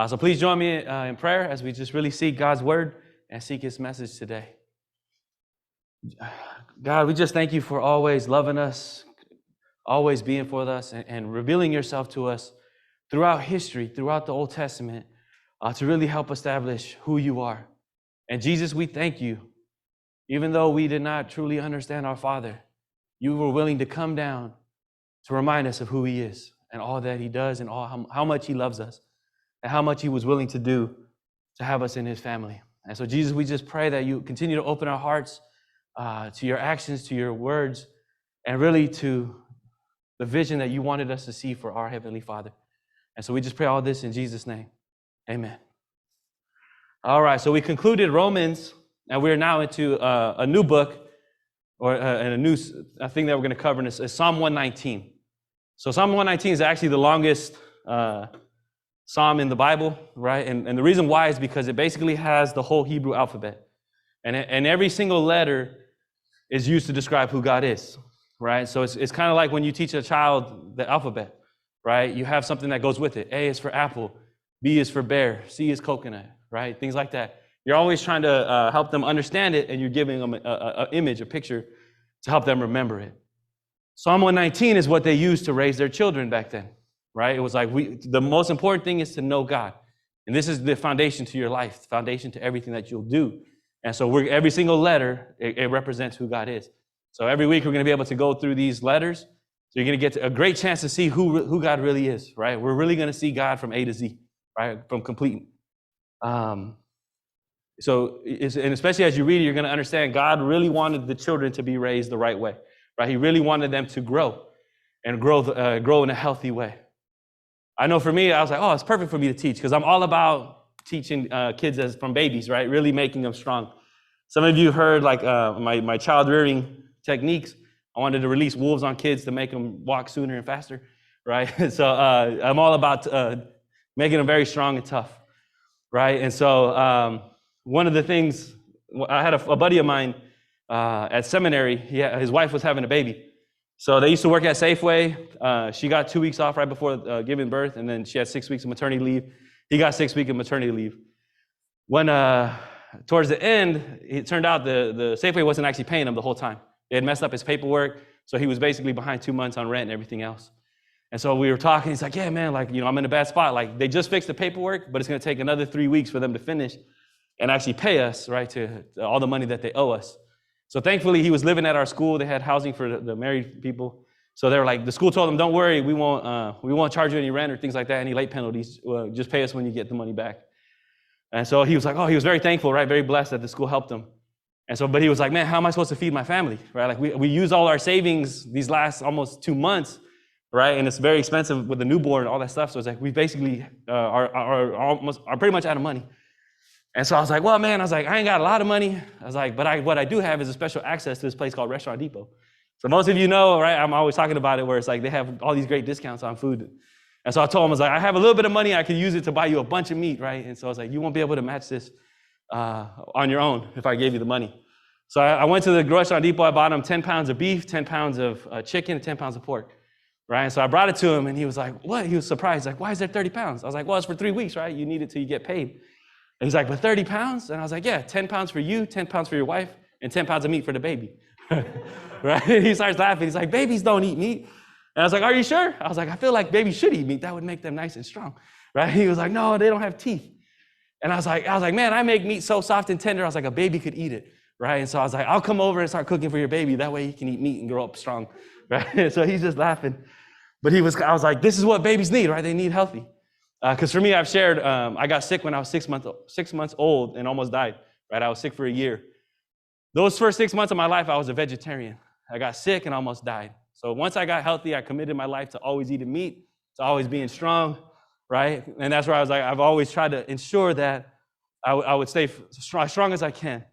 So please join me in prayer as we just really seek God's word and seek his message today. God, we just thank you for always loving us, always being for us, and revealing yourself to us throughout history, throughout the Old Testament, to really help establish who you are. And Jesus, we thank you. Even though we did not truly understand our Father, you were willing to come down to remind us of who he is and all that he does and how much he loves us and how much he was willing to do to have us in his family. And so, Jesus, we just pray that you continue to open our hearts to your actions, to your words, and really to the vision that you wanted us to see for our Heavenly Father. And so we just pray all this in Jesus' name. Amen. All right, so we concluded Romans, and we're now into a new book, or a new thing that we're going to cover, is Psalm 119. So Psalm 119 is actually the longest psalm in the Bible, right? And the reason why is because it basically has the whole Hebrew alphabet. And every single letter is used to describe who God is, right? So it's kind of like when you teach a child the alphabet, right? You have something that goes with it. A is for apple, B is for bear, C is coconut, right? Things like that. You're always trying to help them understand it, and you're giving them an image, a picture, to help them remember it. Psalm 119 is what they used to raise their children back then, right? It was like, the most important thing is to know God. And this is the foundation to your life, the foundation to everything that you'll do. And so every single letter, it represents who God is. So every week we're going to be able to go through these letters. So you're going to get a great chance to see who God really is, right? We're really going to see God from A to Z, right? From complete. And especially as you read it, you're going to understand God really wanted the children to be raised the right way, right? He really wanted them to grow and grow in a healthy way. I know for me, I was like, oh, it's perfect for me to teach because I'm all about teaching kids from babies, right? Really making them strong. Some of you heard like my child rearing techniques. I wanted to release wolves on kids to make them walk sooner and faster, right? So I'm all about making them very strong and tough, right? And so one of the things, I had a buddy of mine at seminary. His wife was having a baby. So they used to work at Safeway. She got 2 weeks off right before giving birth, and then she had 6 weeks of maternity leave. He got 6 weeks of maternity leave. When towards the end, it turned out the Safeway wasn't actually paying him the whole time. They had messed up his paperwork, so he was basically behind 2 months on rent and everything else. And so we were talking. He's like, yeah, man, like, I'm in a bad spot. Like, they just fixed the paperwork, but it's going to take another 3 weeks for them to finish and actually pay us, right, to all the money that they owe us. So thankfully, he was living at our school. They had housing for the married people. So they were like, the school told him, don't worry, we won't charge you any rent or things like that, any late penalties. Just pay us when you get the money back. And so he was like, he was very thankful, right? Very blessed that the school helped him. And so, but he was like, man, how am I supposed to feed my family, right? Like we use all our savings these last almost 2 months, right? And it's very expensive with the newborn and all that stuff. So it's like, we basically are pretty much out of money. And so I was like, well, man, I ain't got a lot of money. I was like, but what I do have is a special access to this place called Restaurant Depot. So most of you know, right? I'm always talking about it where it's like they have all these great discounts on food. And so I told him, I was like, I have a little bit of money. I could use it to buy you a bunch of meat, right? And so I was like, you won't be able to match this on your own if I gave you the money. So I went to the Restaurant Depot. I bought him 10 pounds of beef, 10 pounds of chicken, and 10 pounds of pork, right? And so I brought it to him, and he was like, what? He was surprised. Like, why is there 30 pounds? I was like, well, it's for 3 weeks, right? You need it till you get paid. And he's like, but 30 pounds? And I was like, yeah, 10 pounds for you, 10 pounds for your wife, and 10 pounds of meat for the baby. Right? He starts laughing. He's like, babies don't eat meat. And I was like, are you sure? I was like, I feel like babies should eat meat. That would make them nice and strong. Right? He was like, no, they don't have teeth. And I was like, man, I make meat so soft and tender. I was like, a baby could eat it. Right? And so I was like, I'll come over and start cooking for your baby. That way he can eat meat and grow up strong. Right? So he's just laughing. But I was like, this is what babies need, right? They need healthy. Because for me, I've shared, I got sick when I was 6 months old and almost died, right? I was sick for a year. Those first 6 months of my life, I was a vegetarian. I got sick and almost died. So once I got healthy, I committed my life to always eating meat, to always being strong, right? And that's where I was like, I've always tried to ensure that I would stay as strong as I can.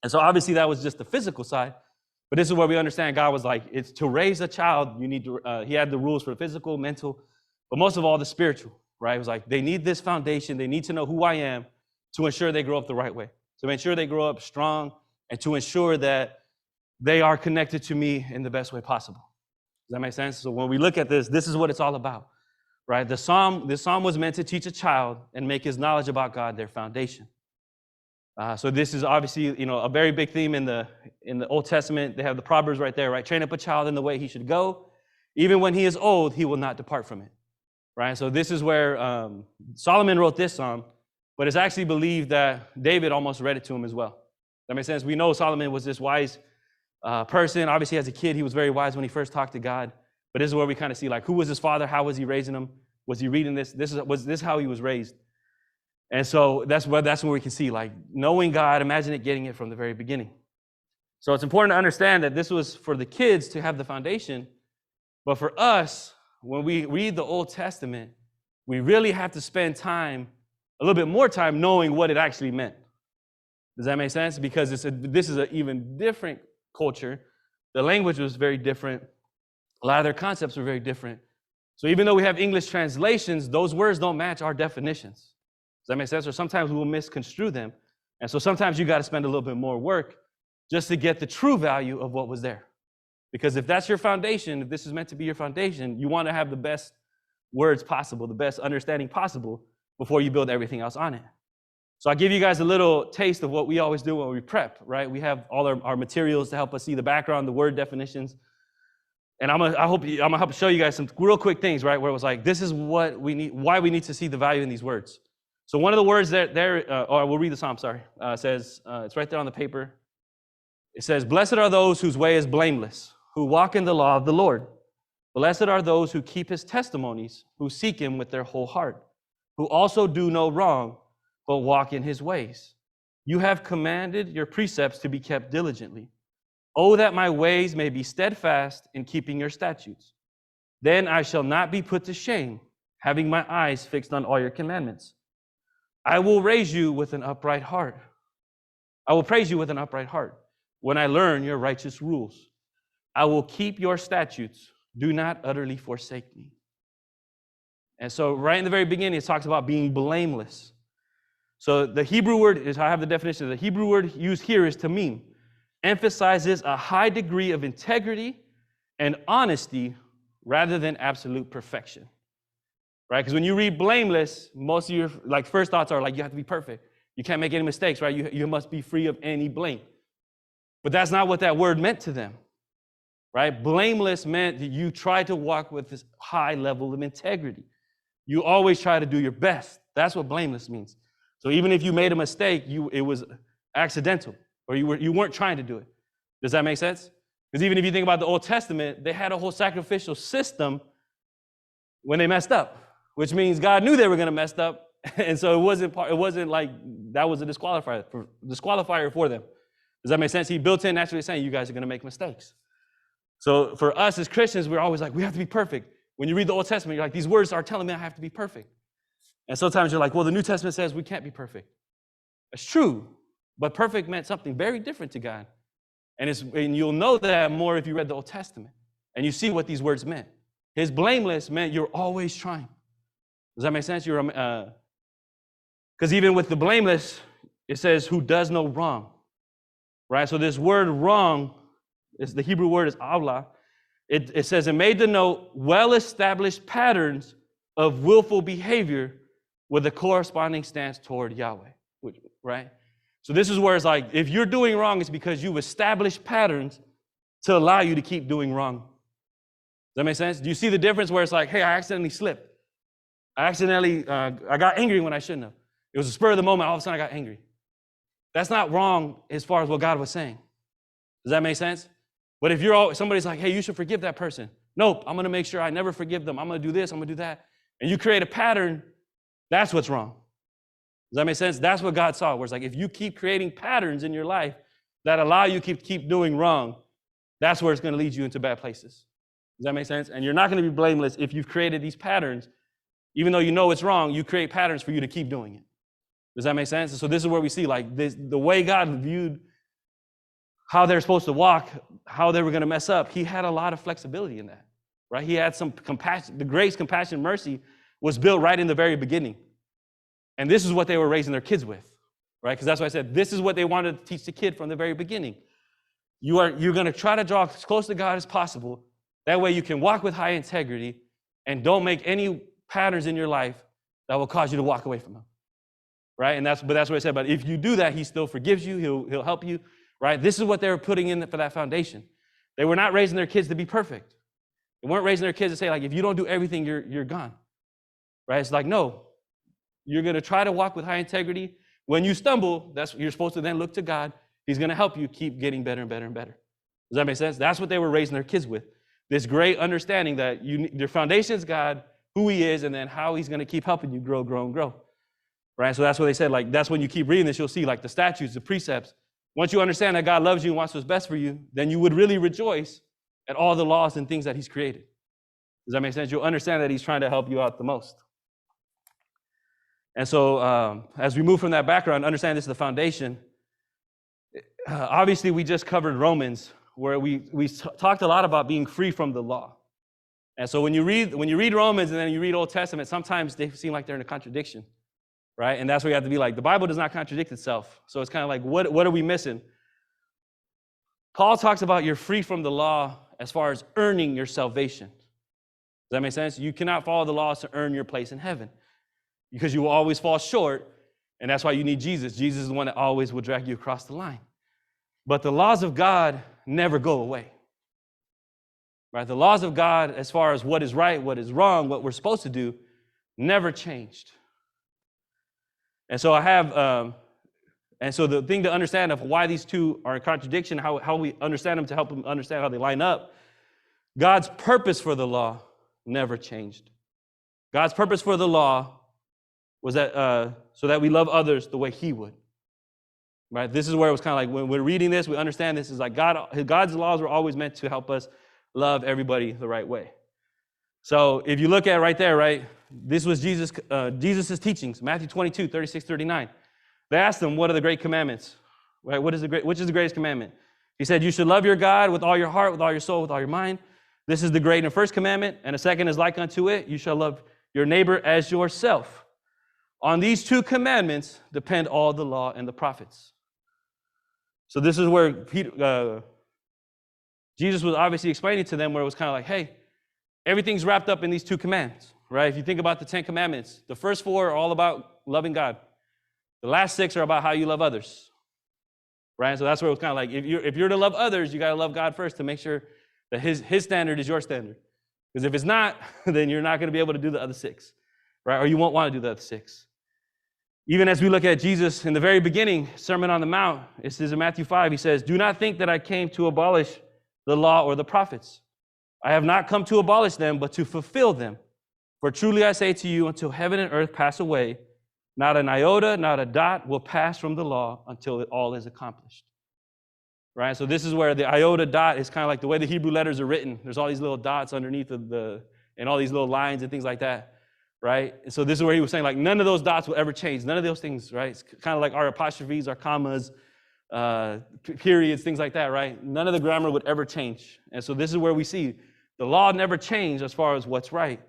And so obviously that was just the physical side. But this is where we understand God was like, it's to raise a child, you need to, he had the rules for physical, mental, but most of all the spiritual. Right? It was like, they need this foundation. They need to know who I am to ensure they grow up the right way, to ensure they grow up strong, and to ensure that they are connected to me in the best way possible. Does that make sense? So when we look at this is what it's all about, right? This psalm was meant to teach a child and make his knowledge about God their foundation. So this is obviously, a very big theme in the Old Testament. They have the Proverbs right there, right? Train up a child in the way he should go. Even when he is old, he will not depart from it, right? So this is where Solomon wrote this psalm, but it's actually believed that David almost read it to him as well. That makes sense? We know Solomon was this wise person. Obviously, as a kid, he was very wise when he first talked to God. But this is where we kind of see, like, who was his father? How was he raising him? Was he reading this? Was this how he was raised? And so that's where we can see, like, knowing God, imagine it getting it from the very beginning. So it's important to understand that this was for the kids to have the foundation. But for us, when we read the Old Testament, we really have to spend time, a little bit more time, knowing what it actually meant. Does that make sense? Because this is an even different culture. The language was very different. A lot of their concepts were very different. So even though we have English translations, those words don't match our definitions. Does that make sense? Or sometimes we will misconstrue them. And so sometimes you got to spend a little bit more work just to get the true value of what was there. Because if that's your foundation, if this is meant to be your foundation, you want to have the best words possible, the best understanding possible before you build everything else on it. So I'll give you guys a little taste of what we always do when we prep, right? We have all our materials to help us see the background, the word definitions. And I'm gonna help show you guys some real quick things, right? Where it was like, this is what we need, why we need to see the value in these words. So one of the words that we'll read the psalm, says, it's right there on the paper. It says, blessed are those whose way is blameless, who walk in the law of the Lord. Blessed are those who keep his testimonies, who seek him with their whole heart, who also do no wrong, but walk in his ways. You have commanded your precepts to be kept diligently. Oh, that my ways may be steadfast in keeping your statutes. Then I shall not be put to shame, having my eyes fixed on all your commandments. I will raise you with an upright heart. I will praise you with an upright heart when I learn your righteous rules. I will keep your statutes. Do not utterly forsake me. And so right in the very beginning, it talks about being blameless. So the Hebrew word is, I have the definition. The Hebrew word used here is tamim, emphasizes a high degree of integrity and honesty rather than absolute perfection, right? Because when you read blameless, most of your first thoughts are like, you have to be perfect. You can't make any mistakes, right? You must be free of any blame. But that's not what that word meant to them, right? Blameless meant that you try to walk with this high level of integrity. You always try to do your best. That's what blameless means. So even if you made a mistake, it was accidental, or you weren't trying to do it. Does that make sense? Because even if you think about the Old Testament, they had a whole sacrificial system when they messed up, which means God knew they were going to mess up, and so it wasn't like that was a disqualifier for them. Does that make sense? He built in naturally saying, you guys are going to make mistakes. So for us as Christians, we're always like, we have to be perfect. When you read the Old Testament, you're like, these words are telling me I have to be perfect. And sometimes you're like, well, the New Testament says we can't be perfect. That's true, but perfect meant something very different to God. And you'll know that more if you read the Old Testament and you see what these words meant. His blameless meant you're always trying. Does that make sense? Because even with the blameless, it says who does no wrong, right? So this word wrong, the Hebrew word is avla. It says it made to know well-established patterns of willful behavior with a corresponding stance toward Yahweh, right? So this is where it's like, if you're doing wrong, it's because you've established patterns to allow you to keep doing wrong. Does that make sense? Do you see the difference where it's like, hey, I accidentally slipped. I got angry when I shouldn't have. It was a spur of the moment, all of a sudden I got angry. That's not wrong as far as what God was saying. Does that make sense? But if somebody's like, hey, you should forgive that person. Nope, I'm going to make sure I never forgive them. I'm going to do this, I'm going to do that. And you create a pattern, that's what's wrong. Does that make sense? That's what God saw, where it's like, if you keep creating patterns in your life that allow you to keep doing wrong, that's where it's going to lead you into bad places. Does that make sense? And you're not going to be blameless if you've created these patterns. Even though you know it's wrong, you create patterns for you to keep doing it. Does that make sense? And so this is where we see like this, the way God viewed how they're supposed to walk, how they were going to mess up. He had a lot of flexibility in that, right? He had some compassion. The grace, compassion, mercy was built right in the very beginning. And this is what they were raising their kids with, right? Because that's why I said this is what they wanted to teach the kid from the very beginning. You're going to try to draw as close to God as possible. That way you can walk with high integrity and don't make any patterns in your life that will cause you to walk away from him, right? And that's what I said. But if you do that, he still forgives you. He'll help you, right? This is what they were putting in for that foundation. They were not raising their kids to be perfect. They weren't raising their kids to say, like, if you don't do everything, you're gone, right? It's like, no, you're going to try to walk with high integrity. When you stumble, you're supposed to then look to God. He's going to help you keep getting better and better and better. Does that make sense? That's what they were raising their kids with. This great understanding that your foundation is God, who he is, and then how he's going to keep helping you grow, grow, and grow. Right? So that's what they said. Like, that's when you keep reading this, you'll see like the statutes, the precepts. Once you understand that God loves you and wants what's best for you, then you would really rejoice at all the laws and things that he's created. Does that make sense? You'll understand that he's trying to help you out the most. And so as we move from that background, understand this is the foundation. Obviously, we just covered Romans, where we talked a lot about being free from the law. And so when you read Romans and then you read Old Testament, sometimes they seem like they're in a contradiction, right? And that's where you have to be like, the Bible does not contradict itself. So it's kind of like, what are we missing? Paul talks about you're free from the law as far as earning your salvation. Does that make sense? You cannot follow the laws to earn your place in heaven because you will always fall short, and that's why you need Jesus. Jesus is the one that always will drag you across the line. But the laws of God never go away. Right? The laws of God, as far as what is right, what is wrong, what we're supposed to do, never changed. And so the thing to understand of why these two are in contradiction, how we understand them to help them understand how they line up, God's purpose for the law never changed. God's purpose for the law was that so that we love others the way he would. Right? This is where it was kind of like when we're reading this, we understand this is like God's laws were always meant to help us love everybody the right way. So if you look at right there, right, this was Jesus's teachings, Matthew 22, 36, 39. They asked him, what are the great commandments? Right? Which is the greatest commandment? He said, you should love your God with all your heart, with all your soul, with all your mind. This is the great and first commandment, and the second is like unto it. You shall love your neighbor as yourself. On these two commandments depend all the law and the prophets. So this is where Jesus was obviously explaining to them where it was kind of like, hey, everything's wrapped up in these two commands, right? If you think about the 10 commandments, the first 4 are all about loving God. The last 6 are about how you love others, right? So that's where it was kind of like, if you're to love others, you got to love God first to make sure that his standard is your standard. Because if it's not, then you're not going to be able to do the other 6, right? Or you won't want to do the other 6. Even as we look at Jesus in the very beginning, Sermon on the Mount, it says in Matthew 5, he says, do not think that I came to abolish the law or the prophets. I have not come to abolish them, but to fulfill them. For truly I say to you, until heaven and earth pass away, not an iota, not a dot will pass from the law until it all is accomplished. Right? So this is where the iota dot is kind of like the way the Hebrew letters are written. There's all these little dots underneath and all these little lines and things like that. Right? And so this is where he was saying, like, none of those dots will ever change. None of those things, right? It's kind of like our apostrophes, our commas, periods, things like that, right? None of the grammar would ever change. And so this is where we see the law never changed as far as what's right.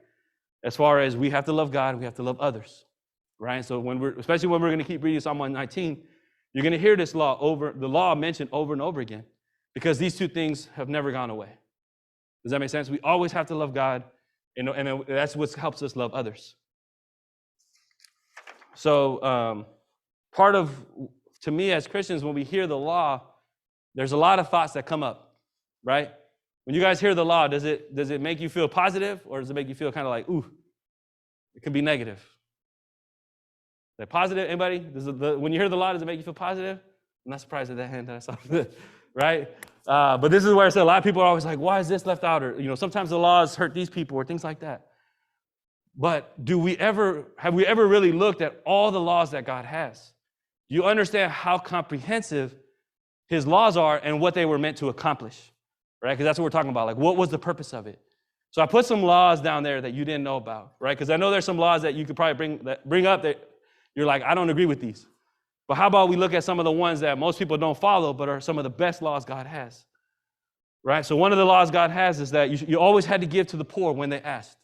As far as we have to love God, we have to love others, right? So especially when we're going to keep reading Psalm 119, you're going to hear the law mentioned over and over again, because these two things have never gone away. Does that make sense? We always have to love God, and that's what helps us love others. So to me as Christians, when we hear the law, there's a lot of thoughts that come up, right? When you guys hear the law, does it make you feel positive, or does it make you feel kind of like, ooh, it can be negative? Is that positive? Anybody? When you hear the law, does it make you feel positive? I'm not surprised at that hand that I saw, right? But this is where I said a lot of people are always like, why is this left out? Or, sometimes the laws hurt these people or things like that. But have we ever really looked at all the laws that God has? Do you understand how comprehensive his laws are and what they were meant to accomplish? Right? Because that's what we're talking about. Like, what was the purpose of it? So I put some laws down there that you didn't know about, right? Because I know there's some laws that you could probably bring up that you're like, I don't agree with these. But how about we look at some of the ones that most people don't follow, but are some of the best laws God has, right? So one of the laws God has is that you always had to give to the poor when they asked,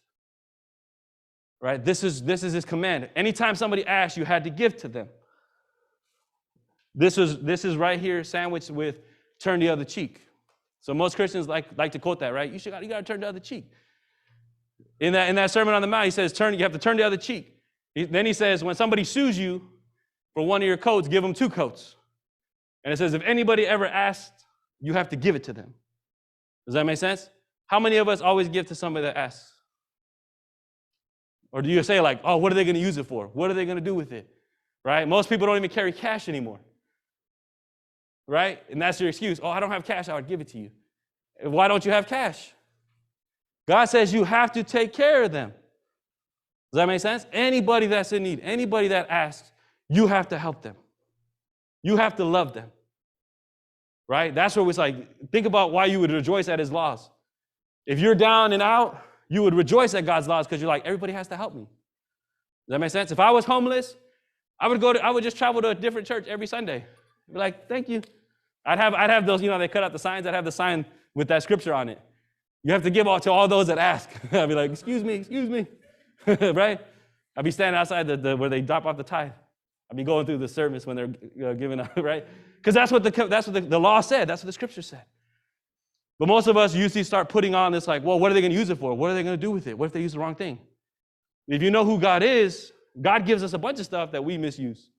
right? This is his command. Anytime somebody asked, you had to give to them. This is right here sandwiched with turn the other cheek. So most Christians like to quote that, right? You got to turn the other cheek. In that Sermon on the Mount, he says, you have to turn the other cheek. Then he says, when somebody sues you for one of your coats, give them 2 coats. And it says, if anybody ever asks, you have to give it to them. Does that make sense? How many of us always give to somebody that asks? Or do you say like, oh, what are they going to use it for? What are they going to do with it? Right? Most people don't even carry cash anymore. Right? And that's your excuse. Oh, I don't have cash. I would give it to you. Why don't you have cash? God says you have to take care of them. Does that make sense? Anybody that's in need, anybody that asks, you have to help them. You have to love them. Right? That's where it's like, think about why you would rejoice at his laws. If you're down and out, you would rejoice at God's laws because you're like, everybody has to help me. Does that make sense? If I was homeless, I would just travel to a different church every Sunday. Be like, thank you. I'd have those, they cut out the signs. I'd have the sign with that scripture on it. You have to give to all those that ask. I'd be like, excuse me, right? I'd be standing outside where they drop off the tithe. I'd be going through the service when they're giving out, right? Because that's what the law said. That's what the scripture said. But most of us usually start putting on this like, well, what are they going to use it for? What are they going to do with it? What if they use the wrong thing? If you know who God is, God gives us a bunch of stuff that we misuse,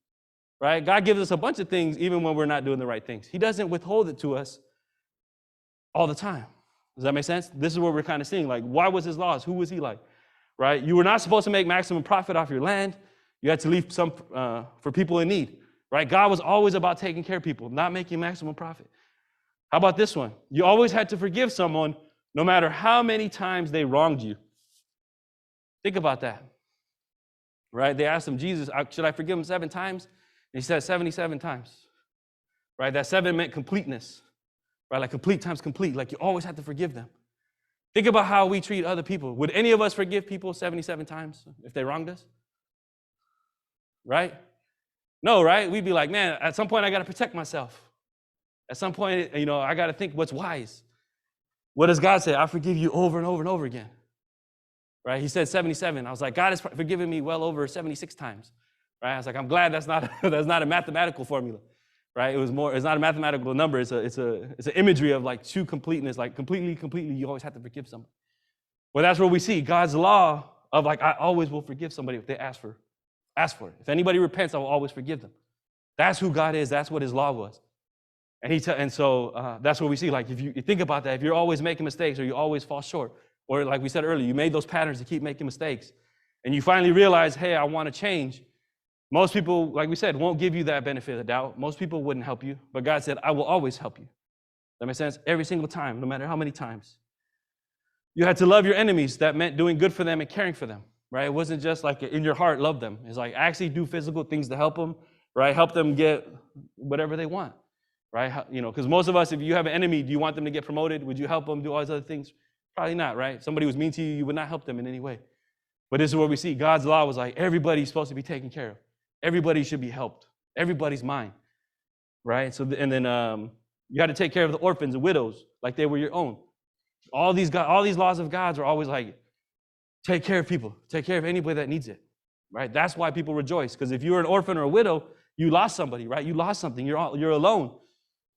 right? God gives us a bunch of things even when we're not doing the right things. He doesn't withhold it to us all the time. Does that make sense? This is what we're kind of seeing. Like, why was his laws? Who was he like, right? You were not supposed to make maximum profit off your land. You had to leave some for people in need, right? God was always about taking care of people, not making maximum profit. How about this one? You always had to forgive someone no matter how many times they wronged you. Think about that, right? They asked him, Jesus, should I forgive him 7 times? And he said 77 times, right? That 7 meant completeness, right? Like complete times complete, like you always have to forgive them. Think about how we treat other people. Would any of us forgive people 77 times if they wronged us? Right? No, right? We'd be like, man, at some point I got to protect myself. At some point, I got to think what's wise. What does God say? I forgive you over and over and over again. Right? He said 77. I was like, God has forgiven me well over 76 times. Right? I was like, I'm glad that's not a mathematical formula. Right? It's not a mathematical number. It's an imagery of like true completeness, like completely, you always have to forgive somebody. Well, that's where we see God's law of like, I always will forgive somebody if they ask for it. If anybody repents, I will always forgive them. That's who God is. That's what his law was. And so that's what we see. Like if you think about that, if you're always making mistakes or you always fall short, or like we said earlier, you made those patterns to keep making mistakes, and you finally realize, hey, I want to change. Most people, like we said, won't give you that benefit of the doubt. Most people wouldn't help you, but God said, I will always help you. That makes sense? Every single time, no matter how many times. You had to love your enemies. That meant doing good for them and caring for them, right? It wasn't just like in your heart, love them. It's like actually do physical things to help them, right? Help them get whatever they want. Right? Because most of us, if you have an enemy, do you want them to get promoted? Would you help them do all these other things? Probably not, right? Somebody was mean to you, you would not help them in any way. But this is where we see God's law was like, everybody's supposed to be taken care of. Everybody should be helped. Everybody's mine, right? So, and then you had to take care of the orphans and widows like they were your own. All these laws of God's are always like, take care of people. Take care of anybody that needs it, right? That's why people rejoice. Because if you're an orphan or a widow, you lost somebody, right? You lost something. You're alone.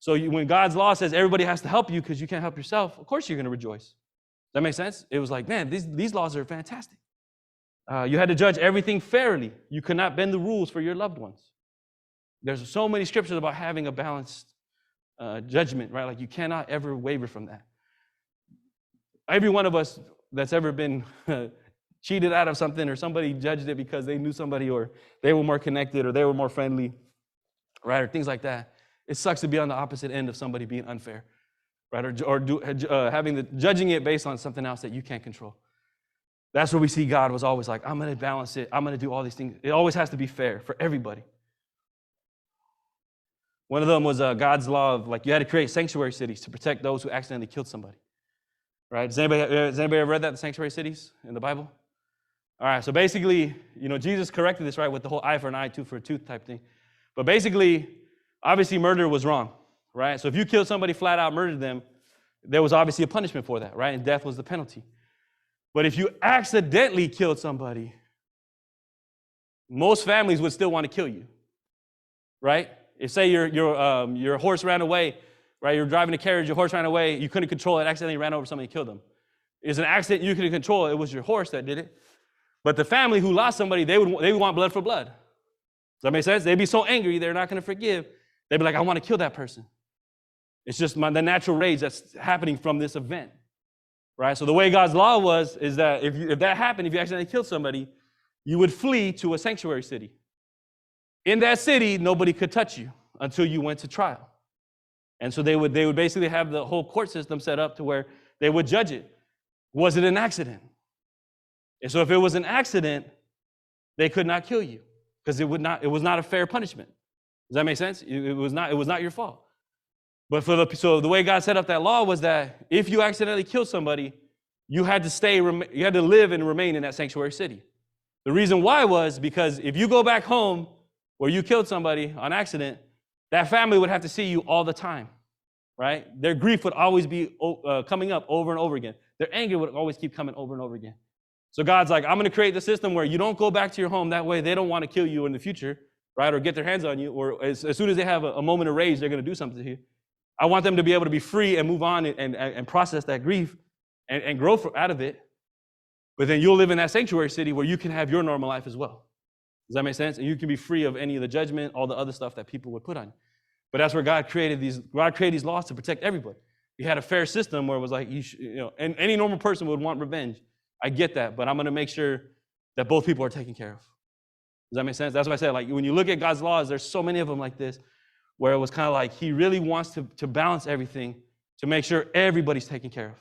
So when God's law says everybody has to help you because you can't help yourself, of course you're going to rejoice. Does that make sense? It was like, man, these laws are fantastic. You had to judge everything fairly. You could not bend the rules for your loved ones. There's so many scriptures about having a balanced judgment, right? Like you cannot ever waver from that. Every one of us that's ever been cheated out of something or somebody judged it because they knew somebody or they were more connected or they were more friendly, right? Or things like that. It sucks to be on the opposite end of somebody being unfair, right? Or judging it based on something else that you can't control. That's where we see God was always like, I'm going to balance it. I'm going to do all these things. It always has to be fair for everybody. One of them was God's law of like you had to create sanctuary cities to protect those who accidentally killed somebody, right? Has anybody ever read that, the sanctuary cities in the Bible? All right, so basically, Jesus corrected this, right, with the whole eye for an eye, tooth for a tooth type thing. But basically, obviously, murder was wrong, right? So if you killed somebody, flat out murdered them, there was obviously a punishment for that, right? And death was the penalty. But if you accidentally killed somebody, most families would still want to kill you, right? If say your horse ran away, right? You're driving a carriage, your horse ran away, you couldn't control it, accidentally ran over somebody and killed them. It's an accident you couldn't control. It was your horse that did it. But the family who lost somebody, they would want blood for blood. Does that make sense? They'd be so angry, they're not going to forgive. They'd be like, I want to kill that person. It's just the natural rage that's happening from this event, right? So the way God's law is that if that happened, if you accidentally killed somebody, you would flee to a sanctuary city. In that city, nobody could touch you until you went to trial. And so they would basically have the whole court system set up to where they would judge it. Was it an accident? And so if it was an accident, they could not kill you because it was not a fair punishment. Does that make sense? It was not your fault. But so the way God set up that law was that if you accidentally killed somebody, you had to live and remain in that sanctuary city. The reason why was because if you go back home where you killed somebody on accident, that family would have to see you all the time, right? Their grief would always be coming up over and over again. Their anger would always keep coming over and over again. So God's like, I'm going to create the system where you don't go back to your home. That way they don't want to kill you in the future, right? Or get their hands on you. Or as soon as they have a moment of rage, they're going to do something to you. I want them to be able to be free and move on and process that grief and grow out of it. But then you'll live in that sanctuary city where you can have your normal life as well. Does that make sense? And you can be free of any of the judgment, all the other stuff that people would put on you. But that's where God created these laws to protect everybody. He had a fair system where it was like, and any normal person would want revenge. I get that, but I'm going to make sure that both people are taken care of. Does that make sense? That's what I said. Like when you look at God's laws, there's so many of them like this, where it was kind of like he really wants to balance everything to make sure everybody's taken care of.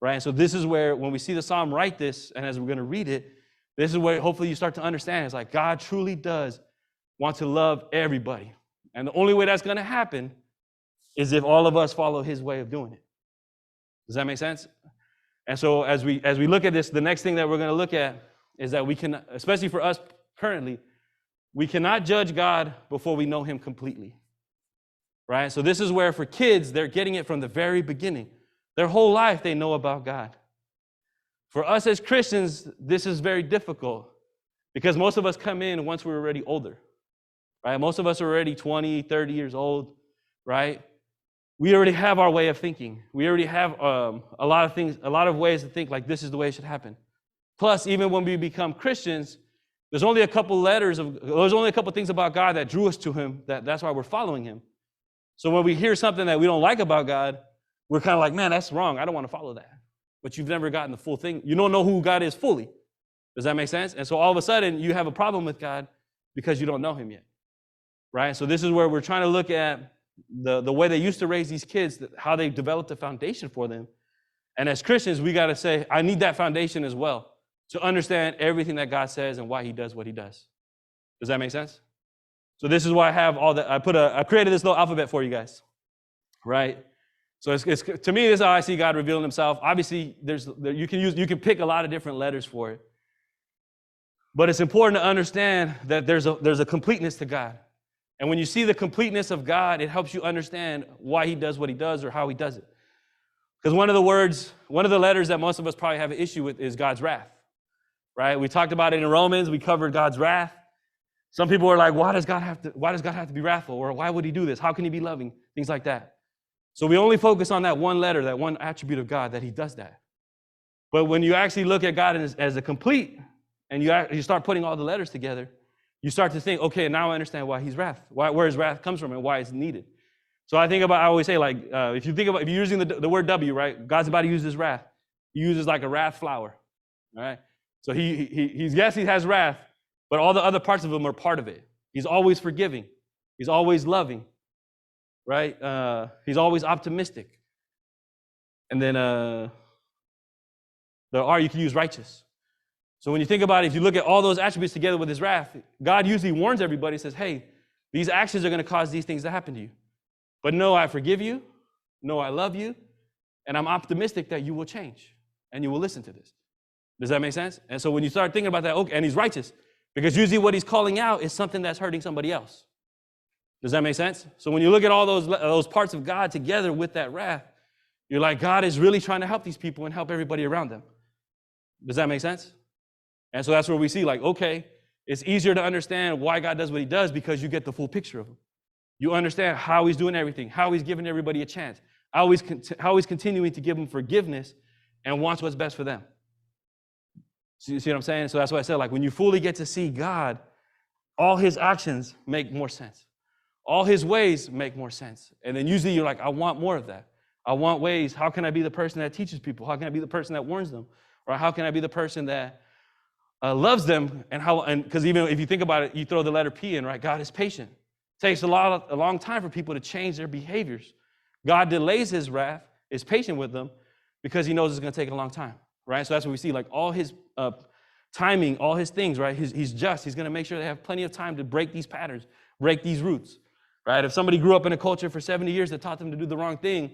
Right? And so this is where, when we see the Psalm write this, and as we're going to read it, this is where hopefully you start to understand. It's like God truly does want to love everybody. And the only way that's going to happen is if all of us follow his way of doing it. Does that make sense? And so as we look at this, the next thing that we're going to look at is that we can, especially for us currently, we cannot judge God before we know him completely. Right? So this is where for kids, they're getting it from the very beginning. Their whole life they know about God. For us as Christians, this is very difficult because most of us come in once we're already older. Right? Most of us are already 20, 30 years old, right? We already have our way of thinking. We already have a lot of ways to think like this is the way it should happen. Plus, even when we become Christians, there's only a couple things about God that drew us to him, that's why we're following him. So when we hear something that we don't like about God, we're kind of like, man, that's wrong. I don't want to follow that. But you've never gotten the full thing. You don't know who God is fully. Does that make sense? And so all of a sudden, you have a problem with God because you don't know him yet. Right? So this is where we're trying to look at the way they used to raise these kids, how they developed a foundation for them. And as Christians, we got to say, I need that foundation as well to understand everything that God says and why he does what he does. Does that make sense? So this is why I have all that. I created this little alphabet for you guys, right? So it's to me, this is how I see God revealing himself. Obviously, you can pick a lot of different letters for it. But it's important to understand that there's a completeness to God. And when you see the completeness of God, it helps you understand why he does what he does or how he does it. Because one of the letters that most of us probably have an issue with is God's wrath, right? We talked about it in Romans. We covered God's wrath. Some people are like, why does God have to be wrathful? Or why would he do this? How can he be loving? Things like that. So we only focus on that one letter, that one attribute of God, that he does that. But when you actually look at God as a complete, and you start putting all the letters together, you start to think, okay, now I understand why he's wrath, where his wrath comes from and why it's needed. So I always say, like, if you're using the word W, right, God's about to use his wrath. He uses like a wrath flower, all right? So he has wrath, but all the other parts of him are part of it. He's always forgiving. He's always loving, right? He's always optimistic. And then the R, you can use righteous. So when you think about it, if you look at all those attributes together with his wrath, God usually warns everybody, says, hey, these actions are going to cause these things to happen to you. But no, I forgive you. No, I love you. And I'm optimistic that you will change and you will listen to this. Does that make sense? And so when you start thinking about that, okay, and he's righteous, because usually what he's calling out is something that's hurting somebody else. Does that make sense? So when you look at all those parts of God together with that wrath, you're like, God is really trying to help these people and help everybody around them. Does that make sense? And so that's where we see, like, okay, it's easier to understand why God does what he does because you get the full picture of him. You understand how he's doing everything, how he's giving everybody a chance, how he's continuing to give them forgiveness and wants what's best for them. See what I'm saying? So that's why I said, like, when you fully get to see God, all his actions make more sense. All his ways make more sense. And then usually you're like, I want more of that. I want ways. How can I be the person that teaches people? How can I be the person that warns them? Or how can I be the person that loves them? And because even if you think about it, you throw the letter P in, right? God is patient. It takes a long time for people to change their behaviors. God delays his wrath, is patient with them because he knows it's going to take a long time, right? So that's what we see, like all his timing, all his things, right? He's just. He's going to make sure they have plenty of time to break these patterns, break these roots, right? If somebody grew up in a culture for 70 years that taught them to do the wrong thing,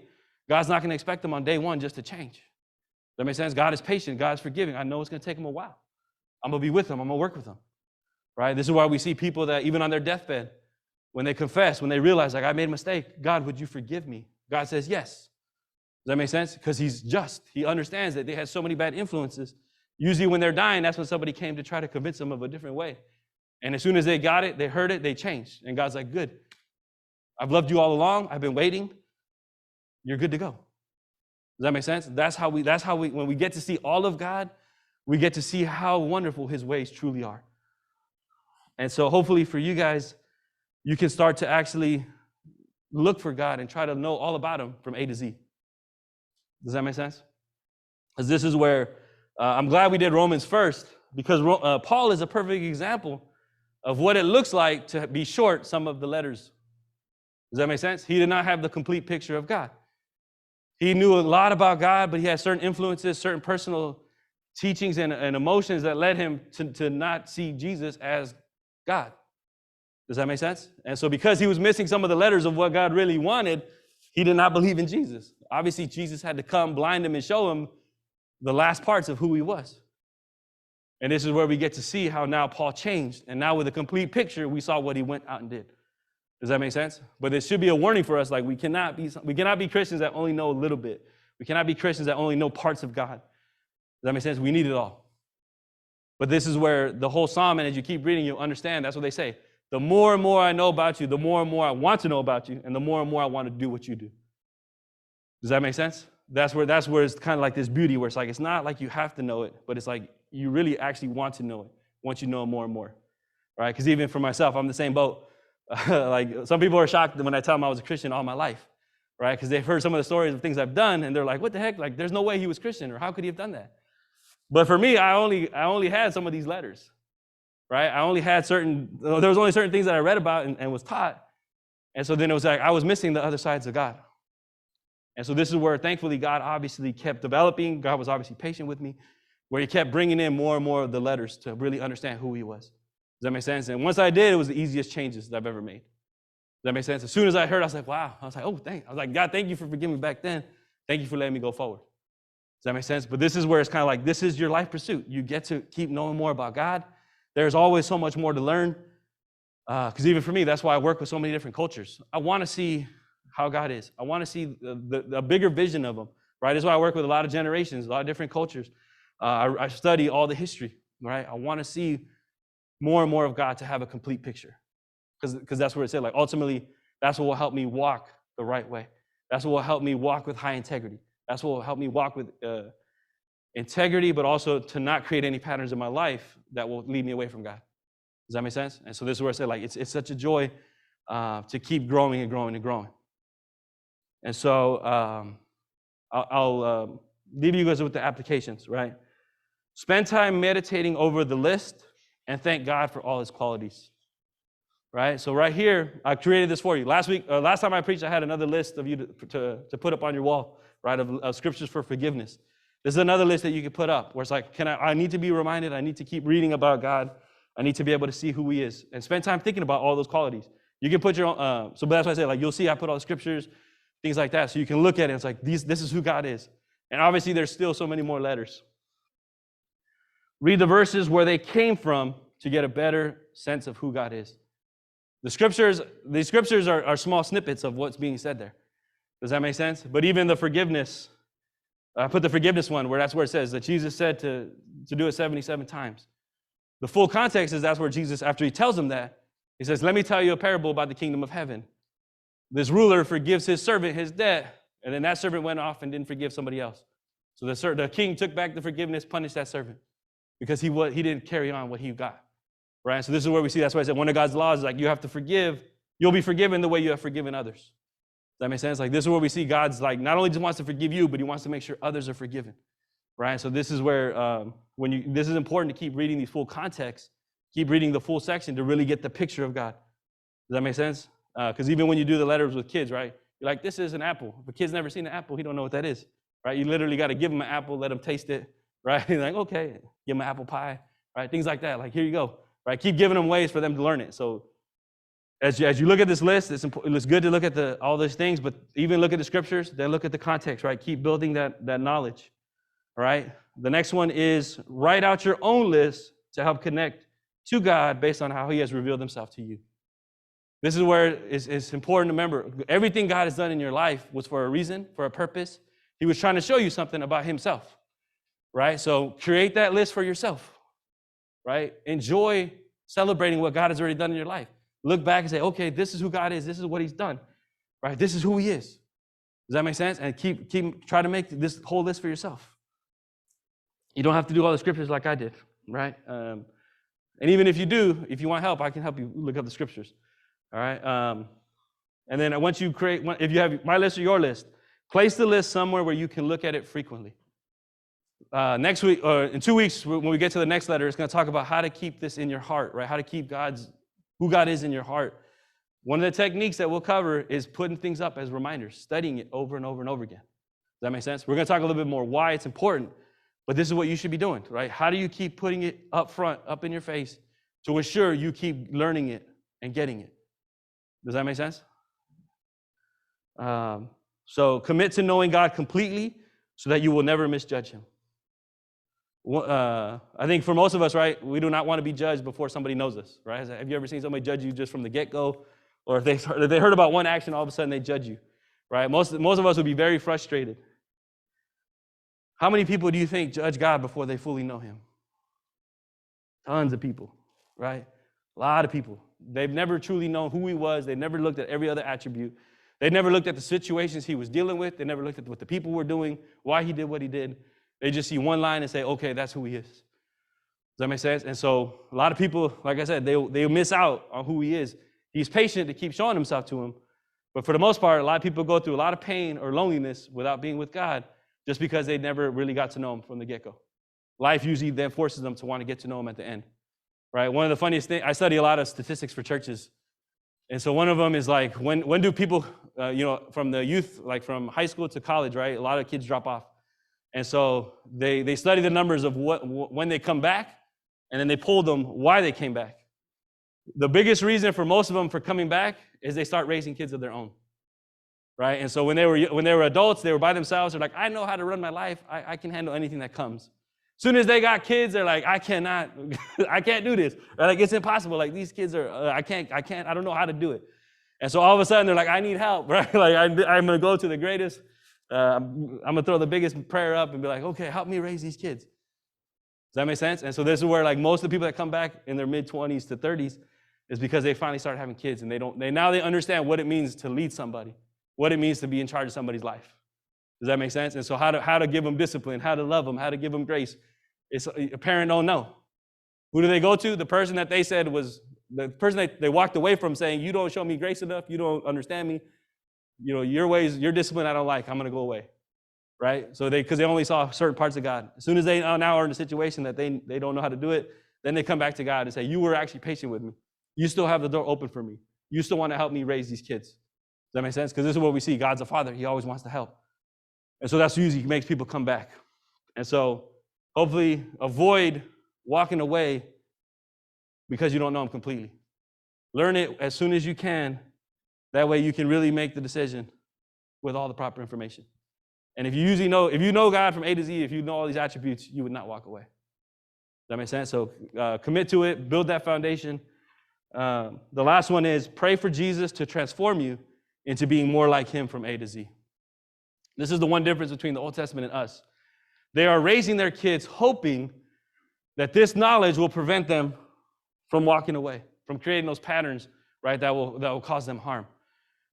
God's not going to expect them on day one just to change. Does that make sense? God is patient. God is forgiving. I know it's going to take them a while. I'm going to be with them. I'm going to work with them, right? This is why we see people that even on their deathbed, when they confess, when they realize, like, I made a mistake, God, would you forgive me? God says yes. Does that make sense? Because he's just. He understands that they had so many bad influences. Usually when they're dying, that's when somebody came to try to convince them of a different way. And as soon as they got it, they heard it, they changed. And God's like, good. I've loved you all along. I've been waiting. You're good to go. Does that make sense? That's how we, when we get to see all of God, we get to see how wonderful his ways truly are. And so hopefully for you guys, you can start to actually look for God and try to know all about him from A to Z. Does that make sense? Because this is where I'm glad we did Romans first, because Paul is a perfect example of what it looks like to be short some of the letters. Does that make sense? He did not have the complete picture of God. He knew a lot about God, but he had certain influences, certain personal teachings and emotions that led him to not see Jesus as God. Does that make sense? And so because he was missing some of the letters of what God really wanted, he did not believe in Jesus. Obviously, Jesus had to come, blind him, and show him the last parts of who he was. And this is where we get to see how now Paul changed. And now with a complete picture, we saw what he went out and did. Does that make sense? But there should be a warning for us, like we cannot be Christians that only know a little bit. We cannot be Christians that only know parts of God. Does that make sense? We need it all. But this is where the whole psalm, and as you keep reading, you'll understand, that's what they say. The more and more I know about you, the more and more I want to know about you, and the more and more I want to do what you do. Does that make sense? That's where it's kind of like this beauty where it's like, it's not like you have to know it, but it's like you really actually want to know it once you know it more and more, right? Because even for myself, I'm the same boat. Like some people are shocked when I tell them I was a Christian all my life, right? Because they've heard some of the stories of things I've done, and they're like, what the heck? Like, there's no way he was Christian, or how could he have done that? But for me, I only had some of these letters, right? I only had there was only certain things that I read about and was taught. And so then it was like I was missing the other sides of God. And so this is where, thankfully, God obviously kept developing. God was obviously patient with me, where he kept bringing in more and more of the letters to really understand who he was. Does that make sense? And once I did, it was the easiest changes that I've ever made. Does that make sense? As soon as I heard, I was like, wow. I was like, oh, thanks. I was like, God, thank you for forgiving me back then. Thank you for letting me go forward. Does that make sense? But this is where it's kind of like, this is your life pursuit. You get to keep knowing more about God. There's always so much more to learn. Because even for me, that's why I work with so many different cultures. I want to see how God is. I want to see the bigger vision of him, right? That's why I work with a lot of generations, a lot of different cultures. I study all the history, right? I want to see more and more of God to have a complete picture. Because that's where it said, like, ultimately, that's what will help me walk the right way. That's what will help me walk with high integrity. That's what will help me walk with integrity, but also to not create any patterns in my life that will lead me away from God. Does that make sense? And so this is where I say, like, it's such a joy to keep growing and growing and growing. And so I'll leave you guys with the applications, right? Spend time meditating over the list and thank God for all his qualities, right? So right here, I created this for you. Last time I preached, I had another list of you to put up on your wall, right, of scriptures for forgiveness. This is another list that you can put up where it's like, I need to be reminded, I need to keep reading about God, I need to be able to see who he is, and spend time thinking about all those qualities. You can put your own, so that's why I say, like, you'll see I put all the scriptures, things like that, so you can look at it, it's like, this is who God is. And obviously, there's still so many more letters. Read the verses where they came from to get a better sense of who God is. The scriptures are small snippets of what's being said there. Does that make sense? But even the forgiveness, I put the forgiveness one where that's where it says that Jesus said to do it 77 times. The full context is that's where Jesus, after he tells them that, he says, let me tell you a parable about the kingdom of heaven. This ruler forgives his servant his debt, and then that servant went off and didn't forgive somebody else. So the king took back the forgiveness, punished that servant because he didn't carry on what he got, right? So this is where we see, that's why I said one of God's laws is like you have to forgive. You'll be forgiven the way you have forgiven others. Does that make sense? Like this is where we see God's like not only just wants to forgive you, but he wants to make sure others are forgiven, right? So this is where this is important to keep reading these full contexts, keep reading the full section to really get the picture of God. Does that make sense? Because even when you do the letters with kids, right? You're like, this is an apple. If a kid's never seen an apple, he don't know what that is, right? You literally got to give him an apple, let him taste it, right? You're like, okay, give him an apple pie, right? Things like that. Like, here you go, right? Keep giving them ways for them to learn it. So as you look at this list, it's good to look at all those things, but even look at the scriptures, then look at the context, right? Keep building that knowledge, all right? The next one is write out your own list to help connect to God based on how he has revealed himself to you. This is where it's important to remember, everything God has done in your life was for a reason, for a purpose. He was trying to show you something about himself, right? So create that list for yourself, right? Enjoy celebrating what God has already done in your life. Look back and say, okay, this is who God is. This is what he's done, right? This is who he is. Does that make sense? And try to make this whole list for yourself. You don't have to do all the scriptures like I did, right? And even if you do, if you want help, I can help you look up the scriptures. All right. And then once you create, if you have my list or your list, place the list somewhere where you can look at it frequently. Next week, or in 2 weeks, when we get to the next letter, it's going to talk about how to keep this in your heart, right? How to keep who God is in your heart. One of the techniques that we'll cover is putting things up as reminders, studying it over and over and over again. Does that make sense? We're going to talk a little bit more why it's important, but this is what you should be doing, right? How do you keep putting it up front, up in your face, to ensure you keep learning it and getting it? Does that make sense? So commit to knowing God completely so that you will never misjudge him. I think for most of us, right, we do not want to be judged before somebody knows us, right? Have you ever seen somebody judge you just from the get-go? Or if they heard about one action, all of a sudden they judge you, right? Most of us would be very frustrated. How many people do you think judge God before they fully know him? Tons of people, right? A lot of people. They've never truly known who he was. They never looked at every other attribute. They never looked at the situations he was dealing with. They never looked at what the people were doing, why he did what he did. They just see one line and say, okay, that's who he is. Does that make sense? And so a lot of people, like I said, they miss out on who he is. He's patient to keep showing himself to them. But for the most part, a lot of people go through a lot of pain or loneliness without being with God just because they never really got to know him from the get-go. Life usually then forces them to want to get to know him at the end. Right? One of the funniest things, I study a lot of statistics for churches. And so one of them is like, when do people, from the youth, like from high school to college, right? A lot of kids drop off. And so they study the numbers of when they come back, and then they poll them why they came back. The biggest reason for most of them for coming back is they start raising kids of their own, right? And so when they were adults, they were by themselves. They're like, I know how to run my life. I can handle anything that comes. As soon as they got kids, they're like, I can't do this. Right? Like, it's impossible. Like, these kids are, I don't know how to do it. And so all of a sudden, they're like, I need help, right? Like, I'm going to go to the greatest, I'm going to throw the biggest prayer up and be like, okay, help me raise these kids. Does that make sense? And so this is where, like, most of the people that come back in their mid-20s to 30s is because they finally started having kids, and now they understand what it means to lead somebody, what it means to be in charge of somebody's life. Does that make sense? And so how to give them discipline, how to love them, how to give them grace. A parent don't know. Who do they go to? The person that they said was, the person that they walked away from saying, you don't show me grace enough, you don't understand me, your ways, your discipline I don't like, I'm going to go away, right? So because they only saw certain parts of God. As soon as they now are in a situation that they don't know how to do it, then they come back to God and say, you were actually patient with me. You still have the door open for me. You still want to help me raise these kids. Does that make sense? Because this is what we see. God's a father. He always wants to help. And so that's usually makes people come back. And so hopefully avoid walking away because you don't know him completely. Learn it as soon as you can. That way you can really make the decision with all the proper information. And if you know God from A to Z, if you know all these attributes, you would not walk away. Does that make sense? So commit to it, build that foundation. The last one is pray for Jesus to transform you into being more like him from A to Z. This is the one difference between the Old Testament and us. They are raising their kids hoping that this knowledge will prevent them from walking away, from creating those patterns, right, that will cause them harm.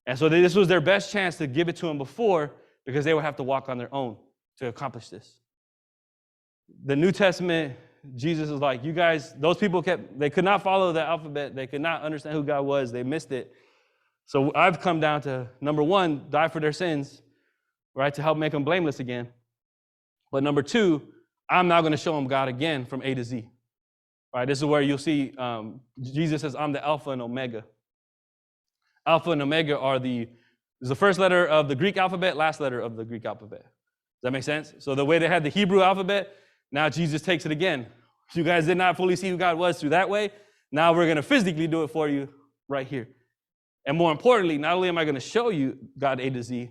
And so this was their best chance to give it to them before, because they would have to walk on their own. to accomplish this. The New Testament, Jesus is like, you guys, those people they could not follow the alphabet. They could not understand who God was. They missed it. So I've come down to, number one, die for their sins, right, to help make them blameless again. But number two, I'm now going to show them God again from A to Z. Right, this is where you'll see Jesus says, I'm the Alpha and Omega. Alpha and Omega is the first letter of the Greek alphabet, last letter of the Greek alphabet. Does that make sense? So the way they had the Hebrew alphabet, now Jesus takes it again. You guys did not fully see who God was through that way. Now we're going to physically do it for you right here. And more importantly, not only am I going to show you God A to Z,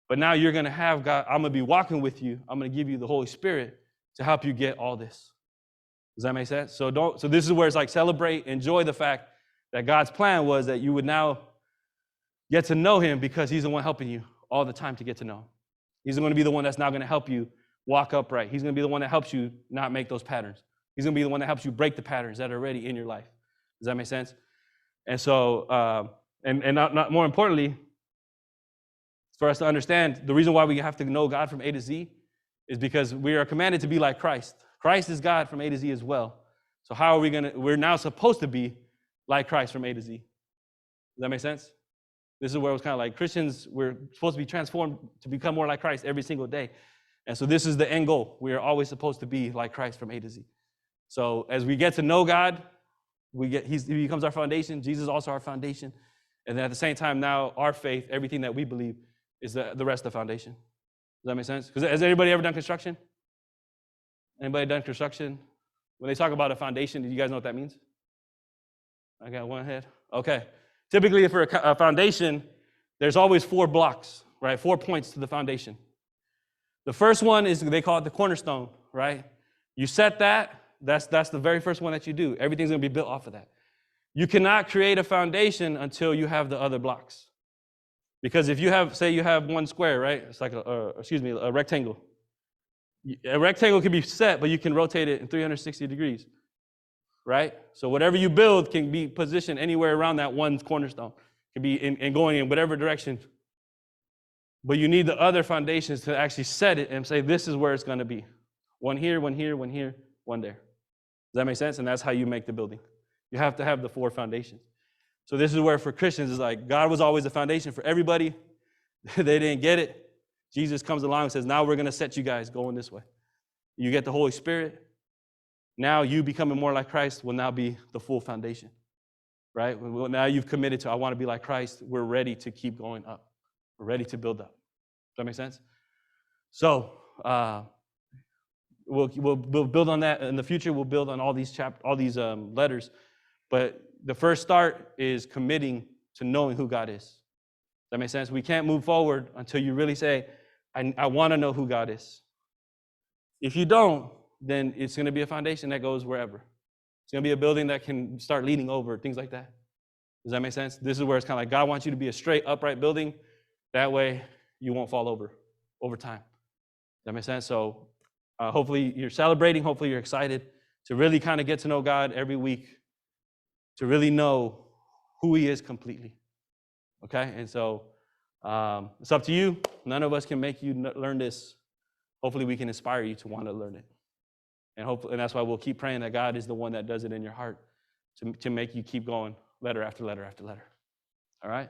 but now you're going to have God. I'm going to be walking with you. I'm going to give you the Holy Spirit to help you get all this. Does that make sense? So this is where it's like celebrate, enjoy the fact that God's plan was that you would now get to know him because he's the one helping you all the time to get to know him. He's going to be the one that's now going to help you walk upright. He's going to be the one that helps you not make those patterns. He's going to be the one that helps you break the patterns that are already in your life. Does that make sense? And so, not more importantly, for us to understand, the reason why we have to know God from A to Z is because we are commanded to be like Christ. Christ is God from A to Z as well. So how are we we're now supposed to be like Christ from A to Z. Does that make sense? This is where it was kind of like Christians, we're supposed to be transformed to become more like Christ every single day. And so this is the end goal. We are always supposed to be like Christ from A to Z. So as we get to know God, he becomes our foundation. Jesus is also our foundation. And then at the same time now, our faith, everything that we believe, is the rest of the foundation. Does that make sense? Because has anybody ever done construction? Anybody done construction? When they talk about a foundation, do you guys know what that means? I got one head. Okay. Typically, for a foundation, there's always 4 blocks, right? 4 points to the foundation. The first one is, they call it the cornerstone, right? You set that's the very first one that you do. Everything's going to be built off of that. You cannot create a foundation until you have the other blocks. Because if you have, say you have one square, right? It's like a rectangle. A rectangle can be set, but you can rotate it in 360 degrees, right? So whatever you build can be positioned anywhere around that one cornerstone. It can be in going in whatever direction. But you need the other foundations to actually set it and say, this is where it's going to be. One here, one here, one here, one there. Does that make sense? And that's how you make the building. You have to have the 4 foundations. So this is where for Christians, it's like God was always the foundation for everybody. They didn't get it. Jesus comes along and says, now we're going to set you guys going this way. You get the Holy Spirit. Now you becoming more like Christ will now be the full foundation, right? Now you've committed to, I want to be like Christ. We're ready to keep going up. We're ready to build up. Does that make sense? So we'll build on that in the future. We'll build on all these letters. But the first start is committing to knowing who God is. Does that make sense? We can't move forward until you really say, I want to know who God is. If you don't, then it's going to be a foundation that goes wherever. It's going to be a building that can start leaning over, things like that. Does that make sense? This is where it's kind of like God wants you to be a straight, upright building. That way you won't fall over time. Does that make sense? So hopefully you're celebrating. Hopefully you're excited to really kind of get to know God every week, to really know who he is completely. Okay? And so it's up to you. None of us can make you learn this. Hopefully we can inspire you to want to learn it. And that's why we'll keep praying that God is the one that does it in your heart to make you keep going letter after letter after letter. All right?